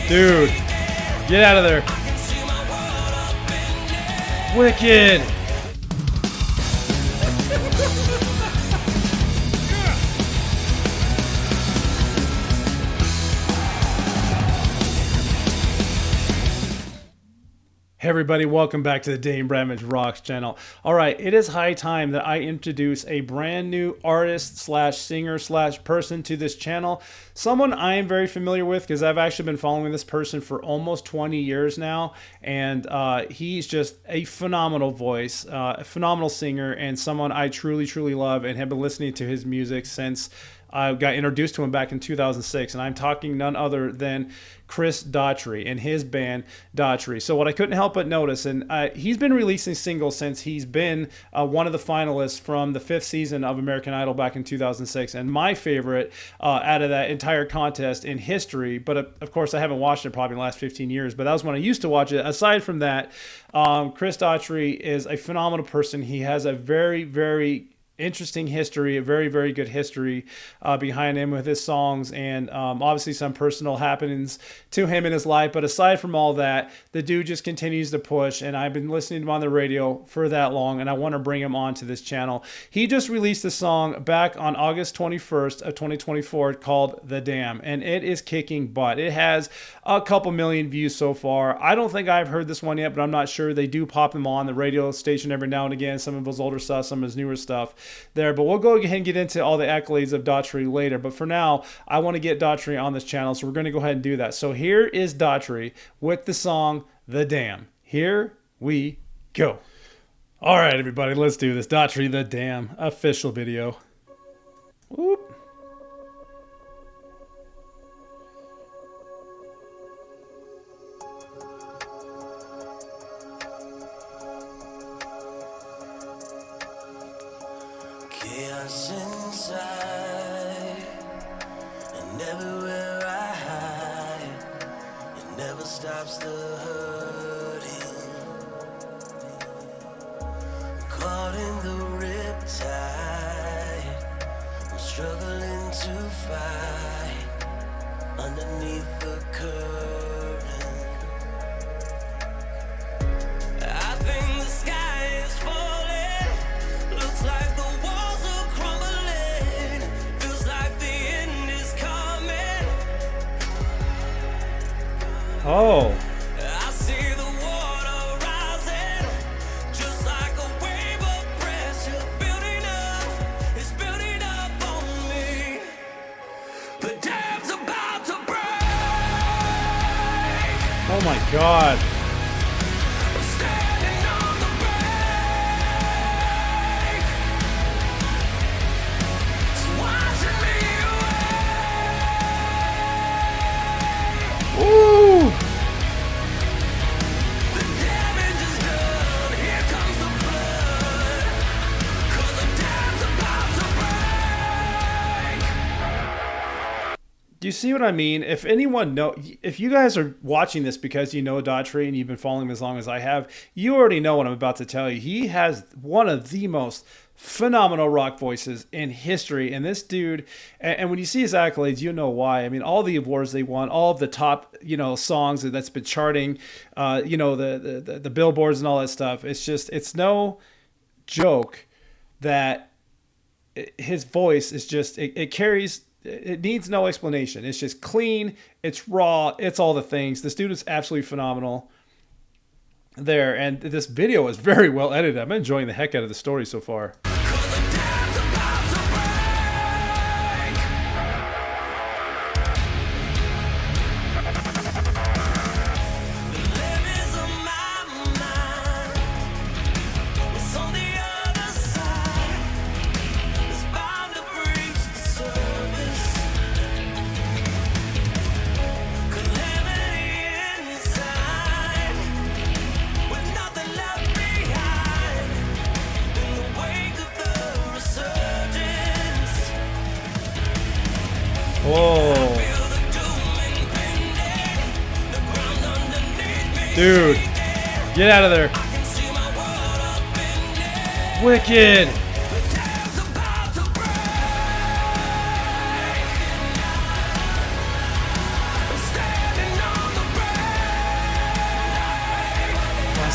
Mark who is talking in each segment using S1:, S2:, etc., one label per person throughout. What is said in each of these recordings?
S1: Dude, get out of there. Wicked. Hey everybody, welcome back to the DaneBramageROCKS channel. Alright, it is high time that I introduce a brand new artist slash singer slash person to this channel. Someone I am very familiar with because I've actually been following this person for almost 20 years now. And he's just a phenomenal voice, a phenomenal singer, and someone I truly, truly love and have been listening to his music since I got introduced to him back in 2006, and I'm talking none other than Chris Daughtry and his band Daughtry. So what I couldn't help but notice, and he's been releasing singles since he's been one of the finalists from the 5th season of American Idol back in 2006, and my favorite out of that entire contest in history. But of course, I haven't watched it probably in the last 15 years, but that was when I used to watch it. Aside from that, Chris Daughtry is a phenomenal person. He has a very, very interesting history, a very, very good history behind him with his songs, and obviously some personal happenings to him in his life. But aside from all that, the dude just continues to push, and I've been listening to him on the radio for that long, and I want to bring him onto this channel. He just released a song back on August 21st of 2024 called The Dam, and it is kicking butt. It has a couple million views so far. I don't think I've heard this one yet, but I'm not sure. They do pop him on the radio station every now and again, some of his older stuff, some of his newer stuff there. But we'll go ahead and get into all the accolades of Daughtry later. But for now, I want to get Daughtry on this channel, so we're going to go ahead and do that. So here is Daughtry with the song The Dam. Here we go. All right, everybody, let's do this. Daughtry, The Dam, official video. Whoop.
S2: Chaos inside, and everywhere I hide, it never stops the hurting. Caught in the riptide, I'm struggling to fight underneath the current. I think the sky is falling, looks like the walls are crumbling, feels like the end is coming.
S1: Oh.
S2: I see the water rising, just like a wave of pressure building up, it's building up on me. The dam's about to break.
S1: Oh my God.
S2: I'm standing on the brink. It's washing me away.
S1: Ooh.
S2: The damage is done. Here comes the flood. 'Cause the dam's about to break.
S1: Do you see what I mean? If anyone if you guys are watching this because you know Daughtry and you've been following him as long as I have, you already know what I'm about to tell you. He has one of the most phenomenal rock voices in history, and this dude, and when you see his accolades, you know why. I mean, all the awards they won, all of the top, songs that's been charting, the billboards and all that stuff. It's just, it's no joke that his voice is just, it carries. It needs no explanation. It's just clean. It's raw. It's all the things. This dude is absolutely phenomenal there. And this video is very well edited. I'm enjoying the heck out of the story so far. Whoa. Dude, get out of there. Wicked.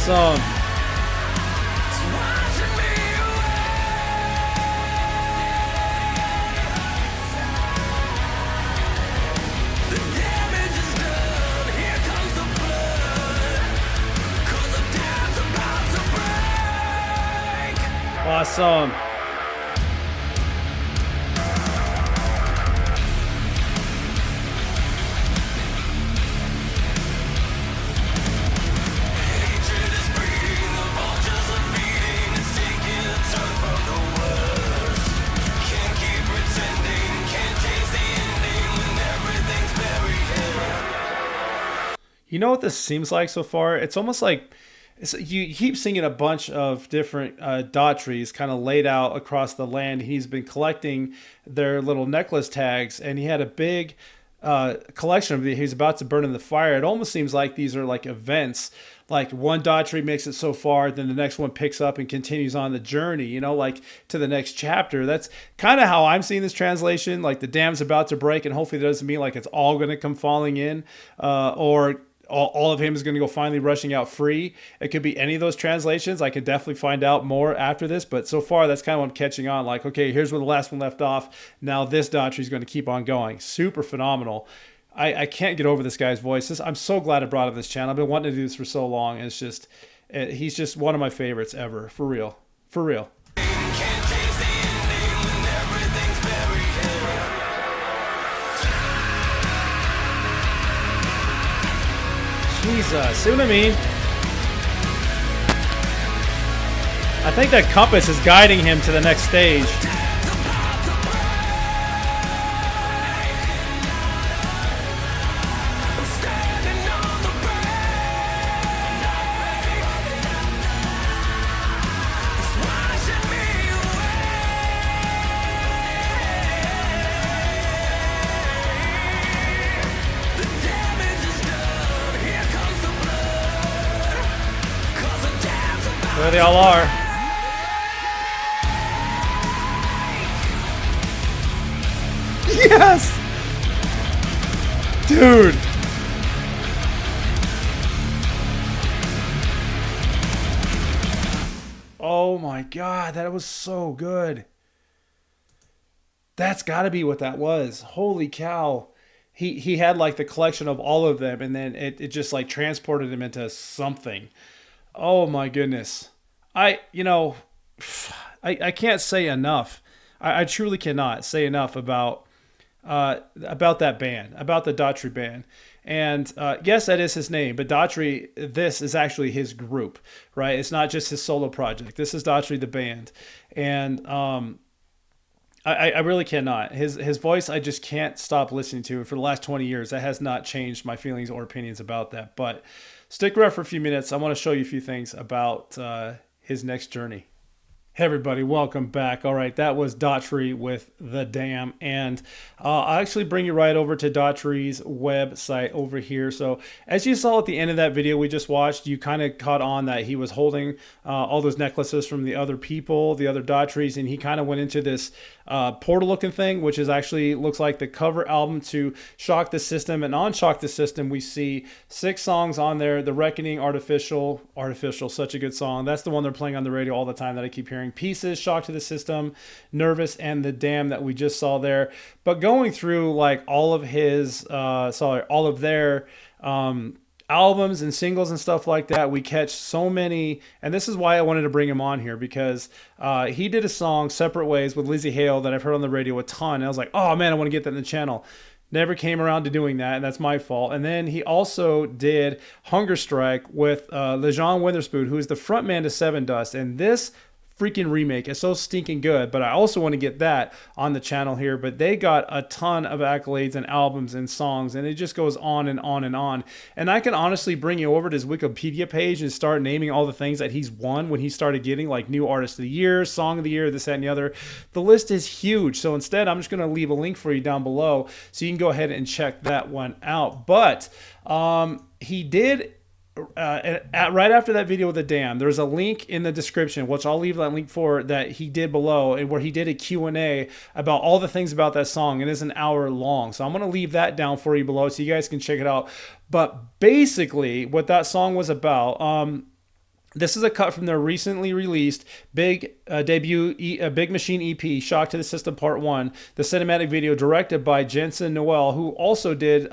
S1: Awesome. Awesome. You know what this seems like so far? It's almost like you keep singing a bunch of different Daughtries kind of laid out across the land. He's been collecting their little necklace tags, and he had a big collection of these. He's about to burn in the fire. It almost seems like these are like events. Like one Daughtry makes it so far, then the next one picks up and continues on the journey, you know, like to the next chapter. That's kind of how I'm seeing this translation. Like the dam's about to break, and hopefully that doesn't mean like it's all going to come falling in, or all of him is going to go finally rushing out free. It could be any of those translations. I could definitely find out more after this, but so far that's kind of what I'm catching on. Like, okay, here's where the last one left off. Now this Daughtry is going to keep on going. Super phenomenal. I can't get over this guy's voice. I'm so glad I brought up this channel. I've been wanting to do this for so long. And it's just, he's just one of my favorites ever. For real. For real. Jesus, see what I mean? I think that compass is guiding him to the next stage. There they all are. Yes! Dude! Oh my God, that was so good. That's got to be what that was. Holy cow. He had like the collection of all of them, and then it just like transported him into something. Oh my goodness. I can't say enough. I truly cannot say enough about that band, about the Daughtry band. And yes, that is his name, but Daughtry, this is actually his group, right? It's not just his solo project. This is Daughtry the band. And I really cannot. His voice, I just can't stop listening to. For the last 20 years, that has not changed my feelings or opinions about that. But stick around for a few minutes. I want to show you a few things about his next journey. Hey everybody, welcome back. All right, that was Daughtry with The Dam, and I'll actually bring you right over to Daughtry's website over here. So as you saw at the end of that video we just watched, you kind of caught on that he was holding all those necklaces from the other people, the other Daughtries, and he kind of went into this portal looking thing, which is actually looks like the cover album to Shock the System. And on Shock the System we see 6 songs on there. The Reckoning, Artificial, such a good song. That's the one they're playing on the radio all the time that I keep hearing. Pieces, Shock to the System, Nervous, and The Dam that we just saw there. But going through like all of his all of their albums and singles and stuff like that, we catch so many, and this is why I wanted to bring him on here, because he did a song, Separate Ways, with Lizzie Hale that I've heard on the radio a ton, and I was like, oh man, I want to get that in the channel. Never came around to doing that, and that's my fault. And then he also did Hunger Strike with Lejean Witherspoon, who is the frontman to Seven Dust, and this freaking remake is so stinking good. But I also want to get that on the channel here. But they got a ton of accolades and albums and songs, and it just goes on and on and on. And I can honestly bring you over to his Wikipedia page and start naming all the things that he's won when he started getting like New Artist of the Year, Song of the Year, this, that, and the other. The list is huge. So instead, I'm just going to leave a link for you down below so you can go ahead and check that one out. But he did right after that video with The Dam, there's a link in the description, which I'll leave that link for, that he did below, and where he did a Q&A about all the things about that song, and it's an hour long. So I'm going to leave that down for you below so you guys can check it out. But basically what that song was about, This is a cut from their recently released debut Big Machine EP, Shock to the System Part 1, the cinematic video directed by Jensen Noel, who also did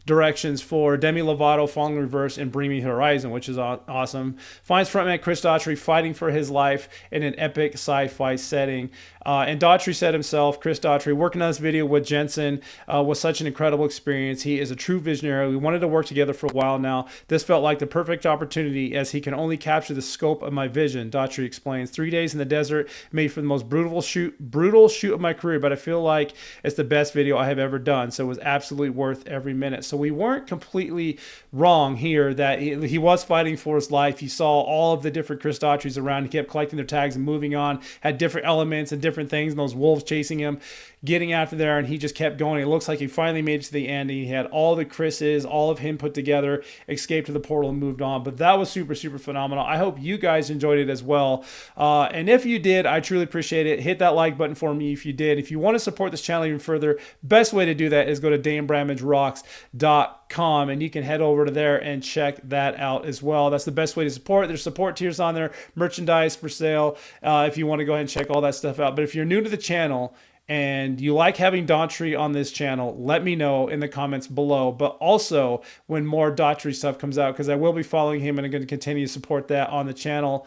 S1: directions for Demi Lovato, Falling Reverse, and Bring Me Horizon, which is awesome. Finds frontman Chris Daughtry fighting for his life in an epic sci-fi setting. And Daughtry said himself, Chris Daughtry, working on this video with Jensen was such an incredible experience. He is a true visionary. We wanted to work together for a while now. This felt like the perfect opportunity as he can only capture the scope of my vision, Daughtry explains. 3 days in the desert made for the most brutal shoot of my career, but I feel like it's the best video I have ever done, so it was absolutely worth every minute. So we weren't completely wrong here that he was fighting for his life. He saw all of the different Chris Daughtry's around. He kept collecting their tags and moving on, had different elements and different things, and those wolves chasing him, getting after there, and he just kept going. It looks like he finally made it to the end. He had all the Chris's, all of him put together, escaped to the portal and moved on. But that was super, super phenomenal. I hope you guys enjoyed it as well. And if you did, I truly appreciate it. Hit that like button for me if you did. If you want to support this channel even further, best way to do that is go to DaneBramageROCKS.com, and you can head over to there and check that out as well. That's the best way to support. There's support tiers on there, merchandise for sale, if you want to go ahead and check all that stuff out. But if you're new to the channel and you like having Daughtry on this channel, let me know in the comments below. But also when more Daughtry stuff comes out, because I will be following him and I'm going to continue to support that on the channel,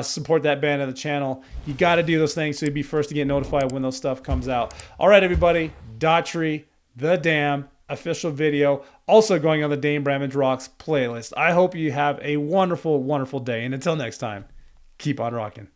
S1: support that band on the channel. You got to do those things so you'll be first to get notified when those stuff comes out. All right, everybody, Daughtry, The Dam, official video, also going on the Dane Bramage Rocks playlist. I hope you have a wonderful, wonderful day. And until next time, keep on rocking.